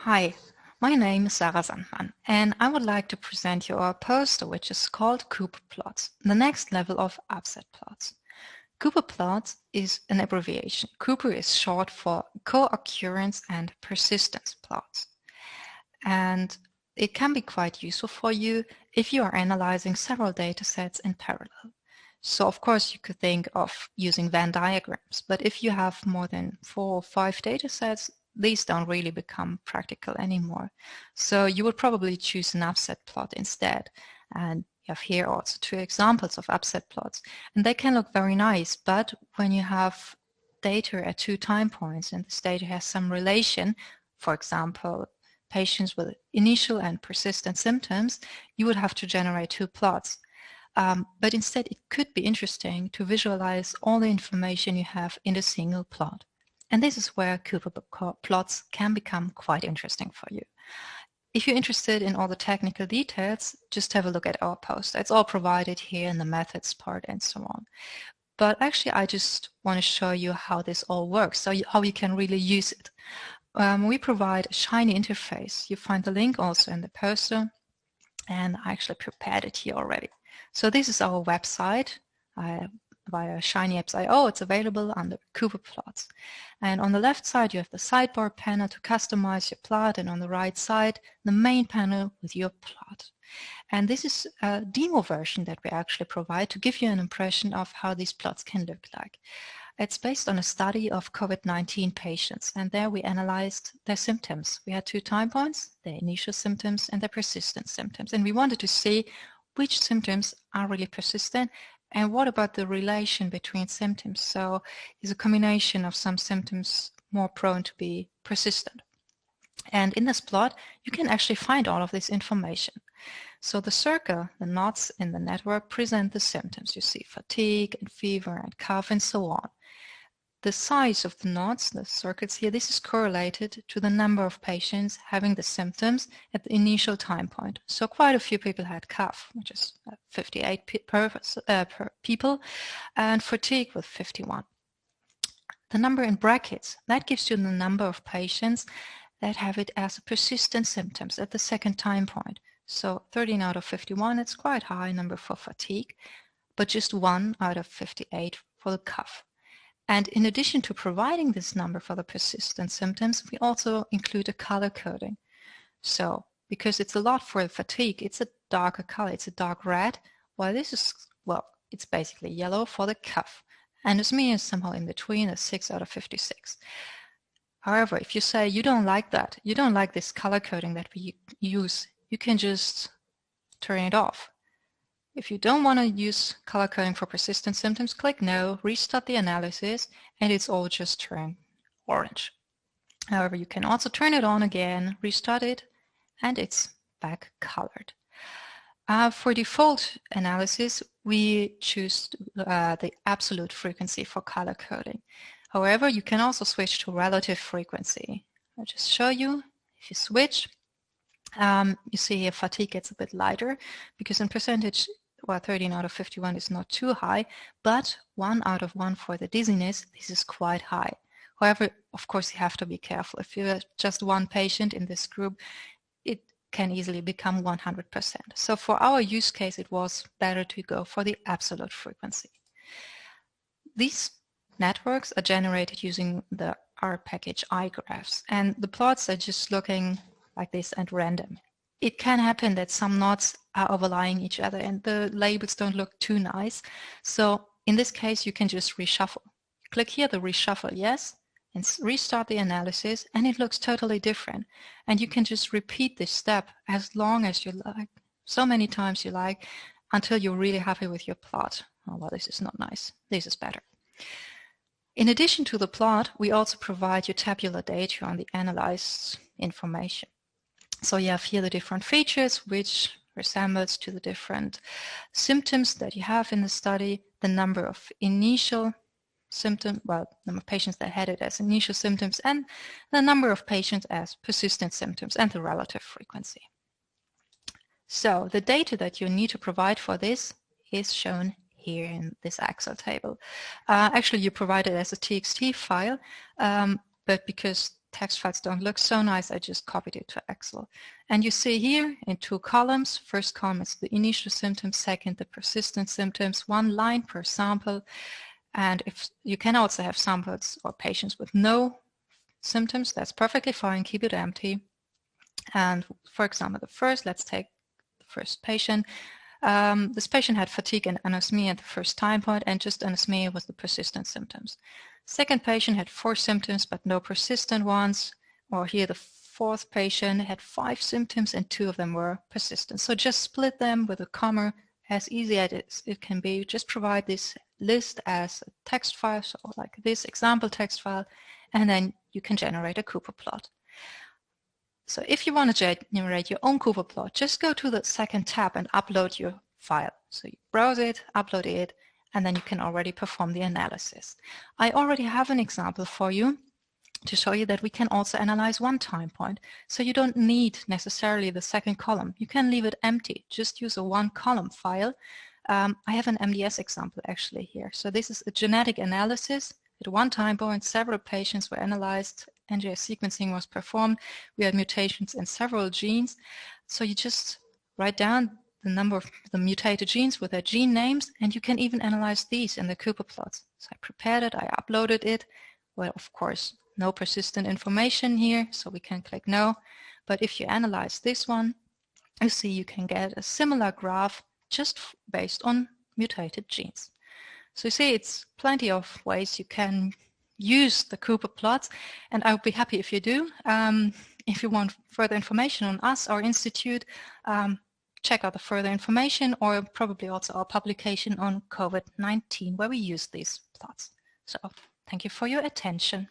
Hi, my name is Sarah Sandmann, and I would like to present you our poster which is called CooPer plots, the next level of UpSet plots. CooPer plots is an abbreviation. CooPer is short for co-occurrence and persistence plots. And it can be quite useful for you if you are analyzing several data sets in parallel. So of course you could think of using Venn diagrams, but if you have more than 4 or 5 data sets, these don't really become practical anymore. So you would probably choose an UpSet plot instead. And you have here also 2 examples of UpSet plots. And they can look very nice, but when you have data at 2 time points and this data has some relation, for example, patients with initial and persistent symptoms, you would have to generate 2 plots. But instead, it could be interesting to visualize all the information you have in a single plot. And this is where CooPer plots can become quite interesting for you. If you're interested in all the technical details, just have a look at our poster. It's all provided here in the methods part and so on. But actually, I just want to show you how this all works, so how you can really use it. We provide a Shiny interface. You find the link also in the poster, and I actually prepared it here already. So this is our website via ShinyApps.io. It's available under CooPer plots. And on the left side, you have the sidebar panel to customize your plot, and on the right side, the main panel with your plot. And this is a demo version that we actually provide to give you an impression of how these plots can look like. It's based on a study of COVID-19 patients, and there we analyzed their symptoms. We had 2 time points, their initial symptoms and their persistent symptoms. And we wanted to see which symptoms are really persistent and what about the relation between symptoms. So is a combination of some symptoms more prone to be persistent. And in this plot, you can actually find all of this information. So the circle, the knots in the network present the symptoms. You see fatigue and fever and cough and so on. The size of the knots, the circles here, this is correlated to the number of patients having the symptoms at the initial time point. So quite a few people had cough, which is 58 per people, and fatigue with 51. The number in brackets, that gives you the number of patients that have it as persistent symptoms at the second time point. So 13 out of 51, it's quite a high number for fatigue, but just 1 out of 58 for the cough. And in addition to providing this number for the persistent symptoms, we also include a color coding. So because it's a lot for the fatigue, it's a darker color, it's a dark red, while this is, well, it's basically yellow for the cough. And Anosmia is somehow in between, a 6 out of 56. However, if you say you don't like that, you don't like this color coding that we use, you can just turn it off. If you don't want to use color coding for persistent symptoms, click No, restart the analysis, and it's all just turned orange. However, you can also turn it on again, restart it, and it's back colored. For default analysis, we choose the absolute frequency for color coding. However, you can also switch to relative frequency. I'll just show you. If you switch, you see here fatigue gets a bit lighter because in percentage, well, 13 out of 51 is not too high, but 1 out of 1 for the dizziness, this is quite high. However, of course, you have to be careful. If you're just one patient in this group, it can easily become 100%. So for our use case, it was better to go for the absolute frequency. These networks are generated using the R package iGraphs, and the plots are just looking like this at random. It can happen that some knots are overlying each other and the labels don't look too nice. So in this case, you can just reshuffle. Click here the reshuffle yes, and restart the analysis, and it looks totally different. And you can just repeat this step as long as you like, so many times you like, until you're really happy with your plot. Oh, well, this is not nice. This is better. In addition to the plot, we also provide you tabular data on the analyzed information. So you have here the different features which resembles to the different symptoms that you have in the study, the number of initial symptoms, well, number of patients that had it as initial symptoms, and the number of patients as persistent symptoms, and the relative frequency. So the data that you need to provide for this is shown here in this Excel table. Actually, you provide it as a TXT file, but because text files don't look so nice, I just copied it to Excel. And you see here in 2 columns, first column is the initial symptoms, second the persistent symptoms, 1 line per sample. And if you can also have samples or patients with no symptoms, that's perfectly fine, keep it empty. And for example, let's take the first patient. This patient had fatigue and anosmia at the first time point, and just anosmia was the persistent symptoms. Second patient had 4 symptoms but no persistent ones, or here the fourth patient had 5 symptoms and 2 of them were persistent. So just split them with a comma, as easy as it can be. Just provide this list as a text file, so like this example text file, and then you can generate a CooPer plot. So if you want to generate your own CooPer plot, just go to the second tab and upload your file. So you browse it, upload it, and then you can already perform the analysis. I already have an example for you to show you that we can also analyze 1 time point. So you don't need necessarily the second column. You can leave it empty. Just use a 1 column file. I have an MDS example actually here. So this is a genetic analysis. At 1 time point, several patients were analyzed. NGS sequencing was performed. We had mutations in several genes. So you just write down the number of the mutated genes with their gene names, and you can even analyze these in the CooPer plots. So I prepared it, I uploaded it. Well, of course, no persistent information here, so we can click no. But if you analyze this one, you see you can get a similar graph just based on mutated genes. So you see it's plenty of ways you can use the CooPer plots, and I would be happy if you do. If you want further information on us, our institute, check out the further information, or probably also our publication on COVID-19 where we use these plots. So thank you for your attention.